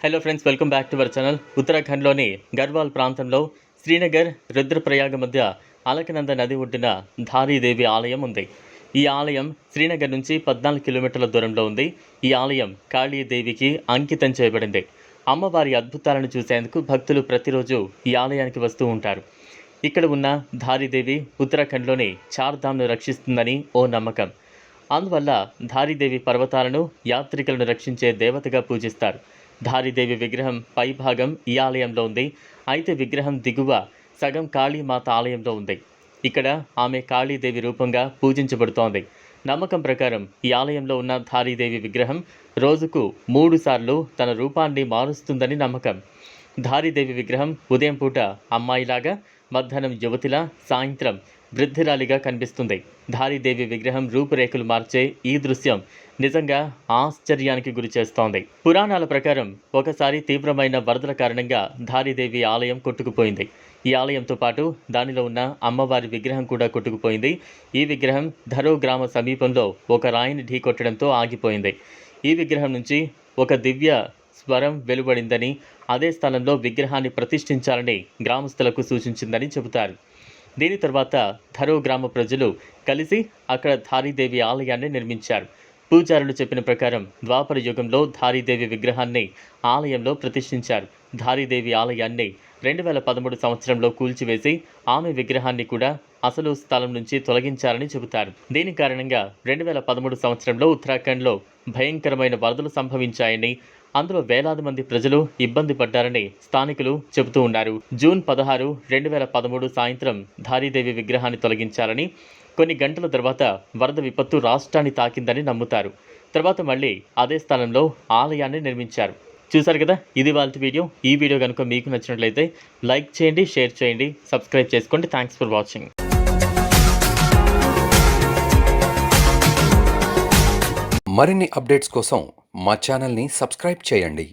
Hello friends, welcome back to our channel. ఉత్తరాఖండ్లోని గర్వాల్ ప్రాంతంలో శ్రీనగర్ రుద్రప్రయాగ మధ్య అలకనంద నది ఒడ్డున ధారీదేవి ఆలయం ఉంది. ఈ ఆలయం శ్రీనగర్ నుంచి 14 కిలోమీటర్ల దూరంలో ఉంది. ఈ ఆలయం కాళీదేవికి అంకితం చేయబడింది. అమ్మవారి అద్భుతాలను చూసేందుకు భక్తులు ప్రతిరోజు ఈ ఆలయానికి వస్తూ ఉంటారు. ఇక్కడ ఉన్న ధారీదేవి ఉత్తరాఖండ్లోని చార్ధామ్ను రక్షిస్తుందని ఓ నమ్మకం. అందువల్ల ధారీదేవి పర్వతాలను, యాత్రికులను రక్షించే దేవతగా పూజిస్తారు. ధారీదేవి విగ్రహం పైభాగం ఈ ఆలయంలో ఉంది. అయితే విగ్రహం దిగువ సగం కాళీమాత ఆలయంలో ఉంది. ఇక్కడ ఆమె కాళీదేవి రూపంగా పూజించబడుతోంది. నమ్మకం ప్రకారం ఈ ఆలయంలో ఉన్న ధారీదేవి విగ్రహం రోజుకు 3 సార్లు తన రూపాన్ని మారుస్తుందని నమ్మకం. ధారీదేవి విగ్రహం ఉదయం పూట అమ్మాయిలాగా, మధ్యాహ్నం యువతిలా, సాయంత్రం వృద్ధిరాలిగా కనిపిస్తుంది. ధారీదేవి విగ్రహం రూపురేఖలు మార్చే ఈ దృశ్యం నిజంగా ఆశ్చర్యానికి గురి చేస్తోంది. పురాణాల ప్రకారం ఒకసారి తీవ్రమైన వరదల కారణంగా ధారీదేవి ఆలయం కొట్టుకుపోయింది. ఈ ఆలయంతో పాటు దానిలో ఉన్న అమ్మవారి విగ్రహం కూడా కొట్టుకుపోయింది. ఈ విగ్రహం ధరో గ్రామ సమీపంలో ఒక రాయిని ఢీకొట్టడంతో ఆగిపోయింది. ఈ విగ్రహం నుంచి ఒక దివ్య స్వరం వెలువడిందని, అదే స్థలంలో విగ్రహాన్ని ప్రతిష్ఠించాలని గ్రామస్తులకు సూచించిందని చెబుతారు. దీని తర్వాత ధరో గ్రామ ప్రజలు కలిసి అక్కడ ధారీదేవి ఆలయాన్ని నిర్మించారు. పూజారులు చెప్పిన ప్రకారం ద్వాపర యుగంలో ధారీదేవి విగ్రహాన్ని ఆలయంలో ప్రతిష్ఠించారు. ధారీదేవి ఆలయాన్ని 2013 సంవత్సరంలో కూల్చివేసి ఆమె విగ్రహాన్ని కూడా అసలు స్థలం నుంచి తొలగించారని చెబుతారు. దీని కారణంగా 2013 సంవత్సరంలో ఉత్తరాఖండ్లో భయంకరమైన వరదలు సంభవించాయని, అందులో వేలాది మంది ప్రజలు ఇబ్బంది పడ్డారని స్థానికులు చెబుతూ ఉన్నారు. జూన్ 16, 2013 సాయంత్రం ధారీదేవి విగ్రహాన్ని తొలగించాలని, కొన్ని గంటల తర్వాత వరద విపత్తు రాష్ట్రాన్ని తాకిందని నమ్ముతారు. తర్వాత మళ్ళీ అదే స్థలంలో ఆలయాన్ని నిర్మించారు. చూసారు కదా, ఇది వాళ్ళ వీడియో. ఈ వీడియో కనుక మీకు నచ్చినట్లయితే లైక్ చేయండి, షేర్ చేయండి, సబ్స్క్రైబ్ చేసుకోండి. Thanks for watching. మరిన్ని అప్డేట్స్ కోసం మా ఛానల్ని సబ్స్క్రైబ్ చేయండి.